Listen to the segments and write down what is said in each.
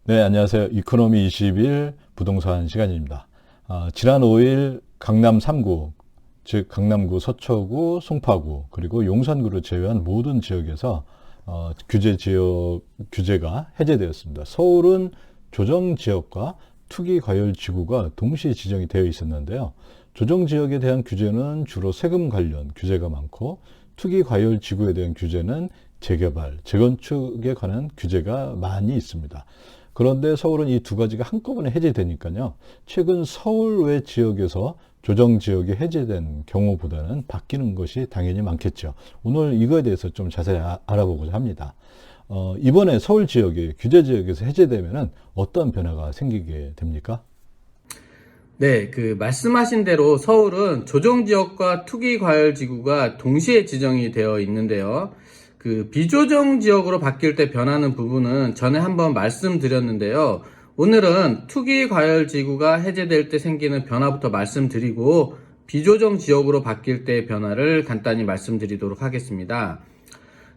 네, 안녕하세요. 이코노미 21 부동산 시간입니다. 지난 5일 강남 3구, 즉 강남구, 서초구, 송파구, 그리고 용산구를 제외한 모든 지역에서 규제가 해제되었습니다. 서울은 조정지역과 투기과열지구가 동시에 지정이 되어 있었는데요. 조정지역에 대한 규제는 주로 세금 관련 규제가 많고, 투기과열지구에 대한 규제는 재개발, 재건축에 관한 규제가 많이 있습니다. 그런데 서울은 이 두 가지가 한꺼번에 해제되니까요. 최근 서울 외 지역에서 조정지역이 해제된 경우보다는 바뀌는 것이 당연히 많겠죠. 오늘 이거에 대해서 좀 자세히 알아보고자 합니다. 이번에 서울 지역이 규제 지역에서 해제되면 어떤 변화가 생기게 됩니까? 네, 말씀하신 대로 서울은 조정지역과 투기과열지구가 동시에 지정이 되어 있는데요. 비조정 지역으로 바뀔 때 변하는 부분은 전에 한번 말씀드렸는데요. 오늘은 투기과열지구가 해제될 때 생기는 변화부터 말씀드리고 비조정 지역으로 바뀔 때 변화를 간단히 말씀드리도록 하겠습니다.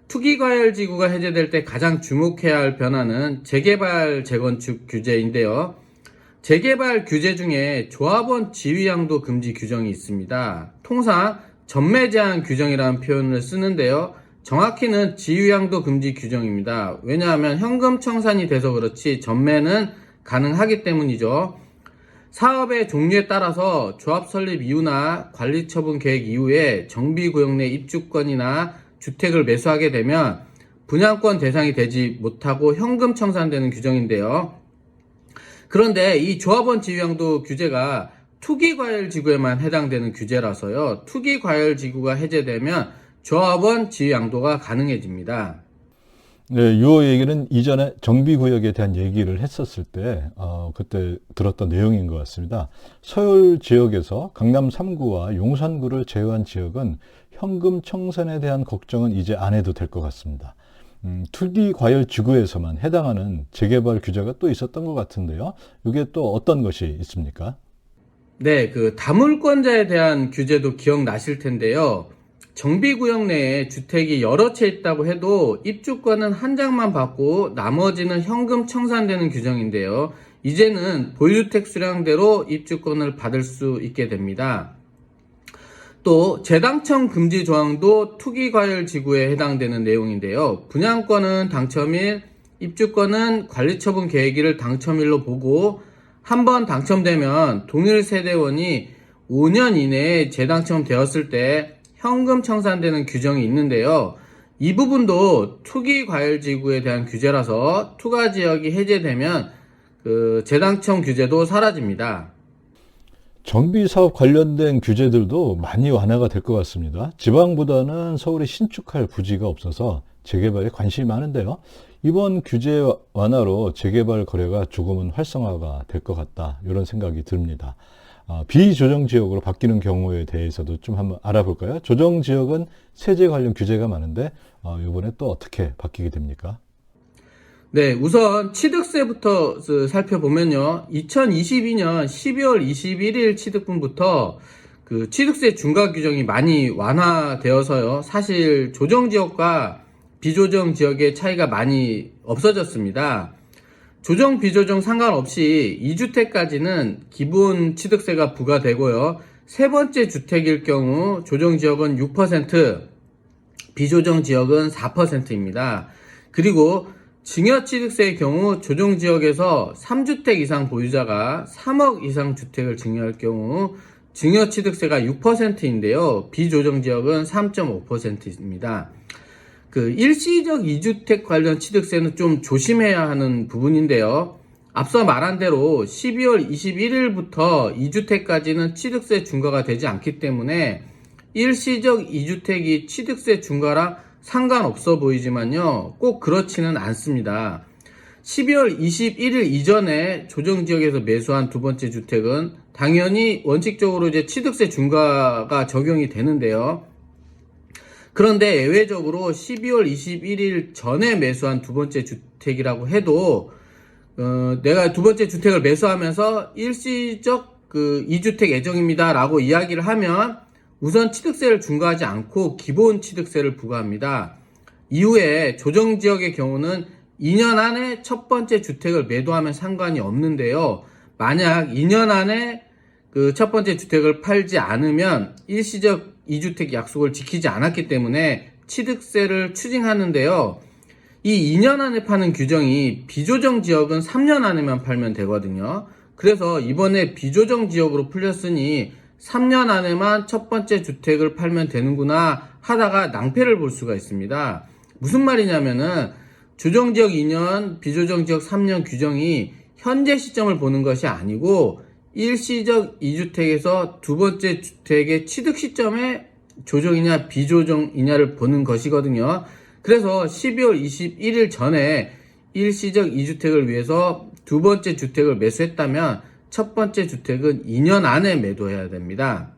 투기과열지구가 해제될 때 가장 주목해야 할 변화는 재개발, 재건축 규제인데요. 재개발 규제 중에 조합원 지위양도 금지 규정이 있습니다. 통상 전매 제한 규정이라는 표현을 쓰는데요. 정확히는 지위양도 금지 규정입니다. 왜냐하면 현금 청산이 돼서 그렇지 전매는 가능하기 때문이죠. 사업의 종류에 따라서 조합 설립 이후나 관리 처분 계획 이후에 정비구역 내 입주권이나 주택을 매수하게 되면 분양권 대상이 되지 못하고 현금 청산되는 규정인데요. 그런데 이 조합원 지위양도 규제가 투기과열지구에만 해당되는 규제라서요. 투기과열지구가 해제되면 조합원 지위양도가 가능해집니다. 네, 요 얘기는 이전에 정비구역에 대한 얘기를 했었을 때, 그때 들었던 내용인 것 같습니다. 서울 지역에서 강남 3구와 용산구를 제외한 지역은 현금 청산에 대한 걱정은 이제 안 해도 될 것 같습니다. 투기과열지구에서만 해당하는 재개발 규제가 또 있었던 것 같은데요. 이게 또 어떤 것이 있습니까? 네, 다물권자에 대한 규제도 기억나실 텐데요. 정비구역 내에 주택이 여러 채 있다고 해도 입주권은 한 장만 받고 나머지는 현금 청산되는 규정인데요. 이제는 보유주택 수량대로 입주권을 받을 수 있게 됩니다. 또 재당첨 금지 조항도 투기과열지구에 해당되는 내용인데요. 분양권은 당첨일, 입주권은 관리처분 계획일을 당첨일로 보고 한번 당첨되면 동일 세대원이 5년 이내에 재당첨되었을 때 현금 청산되는 규정이 있는데요. 이 부분도 투기과열지구에 대한 규제라서 투과지역이 해제되면 재당첨 규제도 사라집니다. 정비사업 관련된 규제들도 많이 완화가 될 것 같습니다. 지방보다는 서울이 신축할 부지가 없어서 재개발에 관심이 많은데요. 이번 규제 완화로 재개발 거래가 조금은 활성화가 될 것 같다, 이런 생각이 듭니다. 비조정지역으로 바뀌는 경우에 대해서도 좀 한번 알아볼까요? 조정지역은 세제 관련 규제가 많은데 이번에 또 어떻게 바뀌게 됩니까? 네, 우선 취득세부터 살펴보면요. 2022년 12월 21일 취득분부터 취득세 중과 규정이 많이 완화되어서요. 사실 조정지역과 비조정지역의 차이가 많이 없어졌습니다. 조정, 비조정 상관없이 2주택까지는 기본 취득세가 부과되고요. 세 번째 주택일 경우 조정지역은 6%, 비조정지역은 4%입니다. 그리고 증여취득세의 경우 조정지역에서 3주택 이상 보유자가 3억 이상 주택을 증여할 경우 증여취득세가 6%인데요. 비조정지역은 3.5%입니다. 일시적 2주택 관련 취득세는 좀 조심해야 하는 부분인데요. 앞서 말한 대로 12월 21일부터 2주택까지는 취득세 중과가 되지 않기 때문에 일시적 2주택이 취득세 중과랑 상관없어 보이지만요. 꼭 그렇지는 않습니다. 12월 21일 이전에 조정지역에서 매수한 두 번째 주택은 당연히 원칙적으로 이제 취득세 중과가 적용이 되는데요. 그런데 예외적으로 12월 21일 전에 매수한 두 번째 주택이라고 해도 내가 두 번째 주택을 매수하면서 일시적 2주택 예정입니다 라고 이야기를 하면 우선 취득세를 중과하지 않고 기본 취득세를 부과합니다. 이후에 조정지역의 경우는 2년 안에 첫 번째 주택을 매도하면 상관이 없는데요. 만약 2년 안에 그 첫 번째 주택을 팔지 않으면 일시적 2주택 약속을 지키지 않았기 때문에 취득세를 추징하는데요. 이 2년 안에 파는 규정이 비조정 지역은 3년 안에만 팔면 되거든요. 그래서 이번에 비조정 지역으로 풀렸으니 3년 안에만 첫 번째 주택을 팔면 되는구나 하다가 낭패를 볼 수가 있습니다. 무슨 말이냐면은 조정지역 2년, 비조정지역 3년 규정이 현재 시점을 보는 것이 아니고 일시적 2주택에서 두 번째 주택의 취득 시점에 조정이냐 비조정이냐를 보는 것이거든요. 그래서 12월 21일 전에 일시적 2주택을 위해서 두 번째 주택을 매수했다면 첫 번째 주택은 2년 안에 매도해야 됩니다.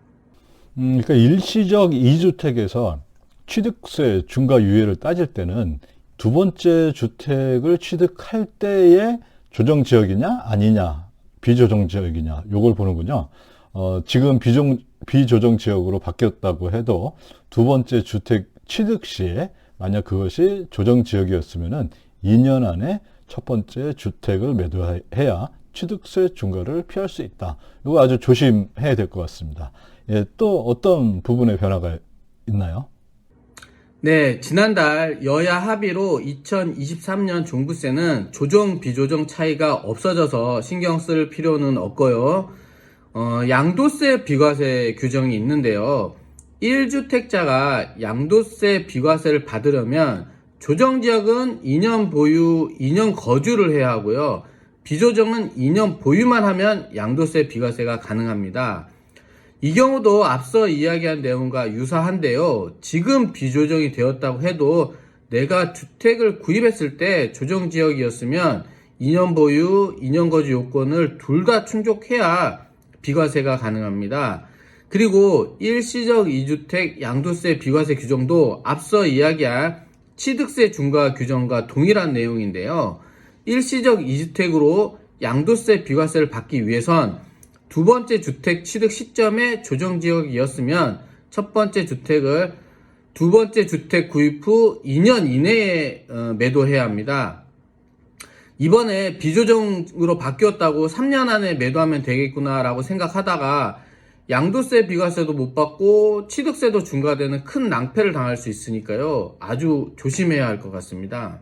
그러니까 일시적 2주택에서 취득세 중과 유예를 따질 때는 두 번째 주택을 취득할 때의 조정지역이냐 아니냐 비조정지역이냐 요걸 보는군요. 지금 비조정지역으로 바뀌었다고 해도 두 번째 주택 취득 시에 만약 그것이 조정지역이었으면은 2년 안에 첫 번째 주택을 매도해야 취득세 중과를 피할 수 있다. 이거 아주 조심해야 될 것 같습니다. 예, 또 어떤 부분의 변화가 있나요? 네, 지난달 여야 합의로 2023년 종부세는 조정, 비조정 차이가 없어져서 신경 쓸 필요는 없고요. 양도세 비과세 규정이 있는데요. 1주택자가 양도세 비과세를 받으려면 조정지역은 2년 보유, 2년 거주를 해야 하고요. 비조정은 2년 보유만 하면 양도세 비과세가 가능합니다. 이 경우도 앞서 이야기한 내용과 유사한데요. 지금 비조정이 되었다고 해도 내가 주택을 구입했을 때 조정지역이었으면 2년 보유, 2년 거주 요건을 둘 다 충족해야 비과세가 가능합니다. 그리고 일시적 2주택 양도세 비과세 규정도 앞서 이야기한 취득세 중과 규정과 동일한 내용인데요. 일시적 2주택으로 양도세 비과세를 받기 위해선 두 번째 주택 취득 시점에 조정지역이었으면 첫 번째 주택을 두 번째 주택 구입 후 2년 이내에 매도해야 합니다. 이번에 비조정으로 바뀌었다고 3년 안에 매도하면 되겠구나 라고 생각하다가 양도세 비과세도 못 받고 취득세도 중과되는 큰 낭패를 당할 수 있으니까요. 아주 조심해야 할 것 같습니다.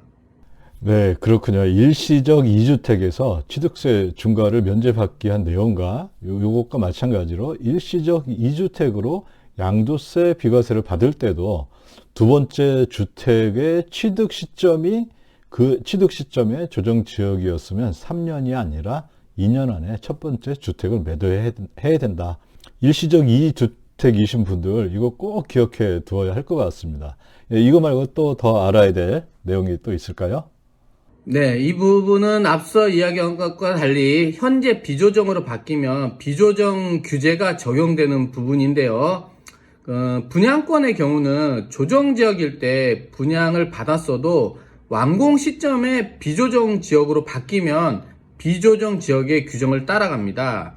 네, 그렇군요. 일시적 2주택에서 취득세 중과를 면제받기 한 내용과 요것과 마찬가지로 일시적 2주택으로 양도세 비과세를 받을 때도 두 번째 주택의 취득 시점이 그 취득 시점의 조정 지역이었으면 3년이 아니라 2년 안에 첫 번째 주택을 매도해야 된다. 일시적 2주택이신 분들 이거 꼭 기억해 두어야 할 것 같습니다. 예, 이거 말고 또 더 알아야 될 내용이 또 있을까요? 네, 이 부분은 앞서 이야기한 것과 달리 현재 비조정으로 바뀌면 비조정 규제가 적용되는 부분인데요. 분양권의 경우는 조정지역일 때 분양을 받았어도 완공 시점에 비조정 지역으로 바뀌면 비조정 지역의 규정을 따라갑니다.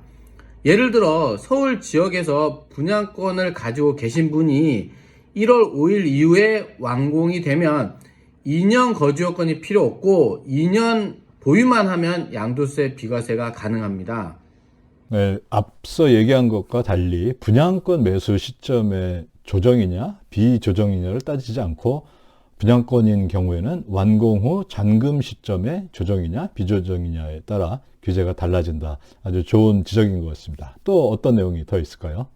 예를 들어 서울 지역에서 분양권을 가지고 계신 분이 1월 5일 이후에 완공이 되면 2년 거주 요건이 필요 없고 2년 보유만 하면 양도세 비과세가 가능합니다. 네, 앞서 얘기한 것과 달리 분양권 매수 시점에 조정이냐 비조정이냐를 따지지 않고 분양권인 경우에는 완공 후 잔금 시점에 조정이냐 비조정이냐에 따라 규제가 달라진다. 아주 좋은 지적인 것 같습니다. 또 어떤 내용이 더 있을까요?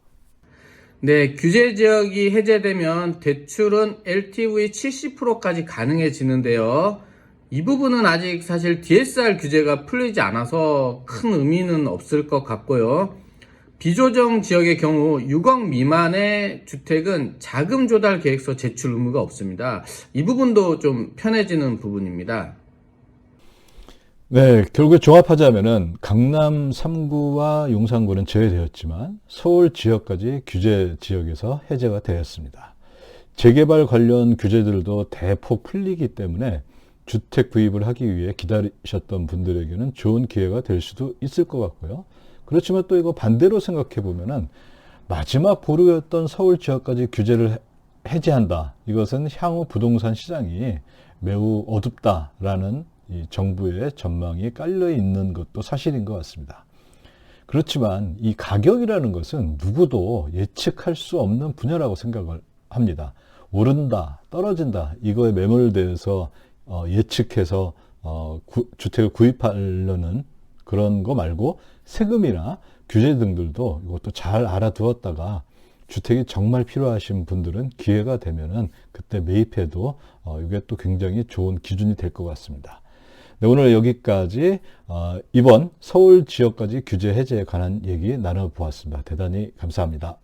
네, 규제 지역이 해제되면 대출은 LTV 70%까지 가능해지는데요. 이 부분은 아직 사실 DSR 규제가 풀리지 않아서 큰 의미는 없을 것 같고요. 비조정 지역의 경우 6억 미만의 주택은 자금 조달 계획서 제출 의무가 없습니다. 이 부분도 좀 편해지는 부분입니다. 네, 결국에 종합하자면은 강남 3구와 용산구는 제외되었지만 서울 지역까지 규제 지역에서 해제가 되었습니다. 재개발 관련 규제들도 대폭 풀리기 때문에 주택 구입을 하기 위해 기다리셨던 분들에게는 좋은 기회가 될 수도 있을 것 같고요. 그렇지만 또 이거 반대로 생각해 보면은 마지막 보루였던 서울 지역까지 규제를 해제한다. 이것은 향후 부동산 시장이 매우 어둡다라는 이 정부의 전망이 깔려 있는 것도 사실인 것 같습니다. 그렇지만 이 가격이라는 것은 누구도 예측할 수 없는 분야라고 생각을 합니다. 오른다, 떨어진다, 이거에 매몰돼서 예측해서 주택을 구입하려는 그런 거 말고 세금이나 규제 등들도 이것도 잘 알아두었다가 주택이 정말 필요하신 분들은 기회가 되면은 그때 매입해도 이게 또 굉장히 좋은 기준이 될 것 같습니다. 네, 오늘 여기까지 이번 서울 지역까지 규제 해제에 관한 얘기 나눠보았습니다. 대단히 감사합니다.